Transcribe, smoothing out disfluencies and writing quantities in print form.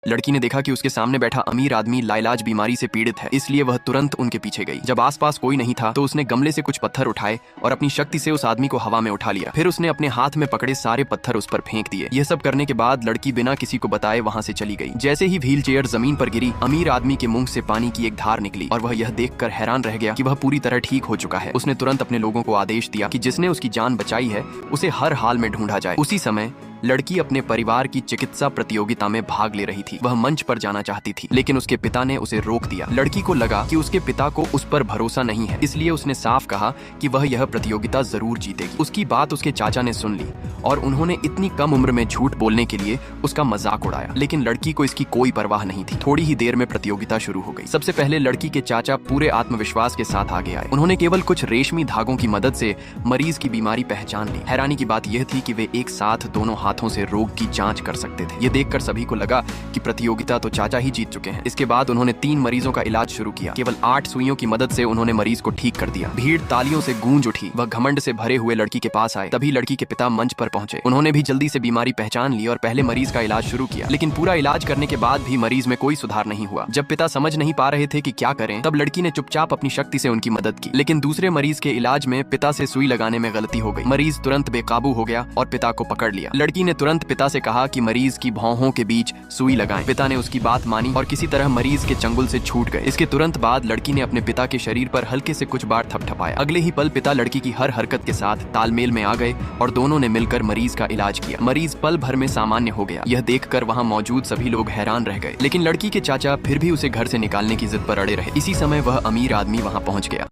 लड़की ने देखा कि उसके सामने बैठा अमीर आदमी लाइलाज बीमारी से पीड़ित है, इसलिए वह तुरंत उनके पीछे गई। जब आसपास कोई नहीं था तो उसने गमले से कुछ पत्थर उठाए और अपनी शक्ति से उस आदमी को हवा में उठा लिया। फिर उसने अपने हाथ में पकड़े सारे पत्थर उस पर फेंक दिए। यह सब करने के बाद लड़की बिना किसी को बताए वहां से चली गई। जैसे ही व्हील चेयर जमीन पर गिरी, अमीर आदमी के मुंह से पानी की एक धार निकली और वह यह देखकर हैरान रह गया कि वह पूरी तरह ठीक हो चुका है। उसने तुरंत अपने लोगों को आदेश दिया कि जिसने उसकी जान बचाई है उसे हर हाल में ढूंढा जाए। उसी समय लड़की अपने परिवार की चिकित्सा प्रतियोगिता में भाग ले रही थी। वह मंच पर जाना चाहती थी, लेकिन उसके पिता ने उसे रोक दिया। लड़की को लगा कि उसके पिता को उस पर भरोसा नहीं है, इसलिए उसने साफ कहा कि वह यह प्रतियोगिता जरूर जीतेगी। उसकी बात उसके चाचा ने सुन ली और उन्होंने इतनी कम उम्र में झूठ बोलने के लिए उसका मजाक उड़ाया, लेकिन लड़की को इसकी कोई परवाह नहीं थी। थोड़ी ही देर में प्रतियोगिता शुरू हो गई। सबसे पहले लड़की के चाचा पूरे आत्मविश्वास के साथ आगे आए। उन्होंने केवल कुछ रेशमी धागों की मदद से मरीज की बीमारी पहचान ली। हैरानी की बात यह थी कि वे एक साथ दोनों हाथों से रोग की जांच कर सकते थे। यह देखकर सभी को लगा कि प्रतियोगिता तो चाचा ही जीत चुके हैं। इसके बाद उन्होंने 3 मरीजों का इलाज शुरू किया। केवल 8 सुइयों की मदद से उन्होंने मरीज को ठीक कर दिया। भीड़ तालियों से गूंज उठी। वह घमंड से भरे हुए लड़की के पास आए। तभी लड़की के पिता मंच पर पहुंचे। उन्होंने भी जल्दी से बीमारी पहचान ली और पहले मरीज का इलाज शुरू किया, लेकिन पूरा इलाज करने के बाद भी मरीज में कोई सुधार नहीं हुआ। जब पिता समझ नहीं पा रहे थे कि क्या करें, तब लड़की ने चुपचाप अपनी शक्ति से उनकी मदद की। लेकिन दूसरे मरीज के इलाज में पिता से सुई लगाने में गलती हो गई। मरीज तुरंत बेकाबू हो गया और पिता को पकड़ लिया। लड़की ने तुरंत पिता से कहा कि मरीज की भौहों के बीच सुई लगाएं। पिता ने उसकी बात मानी और किसी तरह मरीज के चंगुल से छूट गए। इसके तुरंत बाद लड़की ने अपने पिता के शरीर पर हल्के से कुछ बार थपथपाया। अगले ही पल पिता लड़की की हर हरकत के साथ तालमेल में आ गए और दोनों ने मिलकर मरीज का इलाज किया। मरीज पल भर में सामान्य हो गया। यह देखकर वहां मौजूद सभी लोग हैरान रह गए, लेकिन लड़की के चाचा फिर भी उसे घर से निकालने की जिद पर अड़े रहे। इसी समय वह अमीर आदमी वहां पहुंच गया।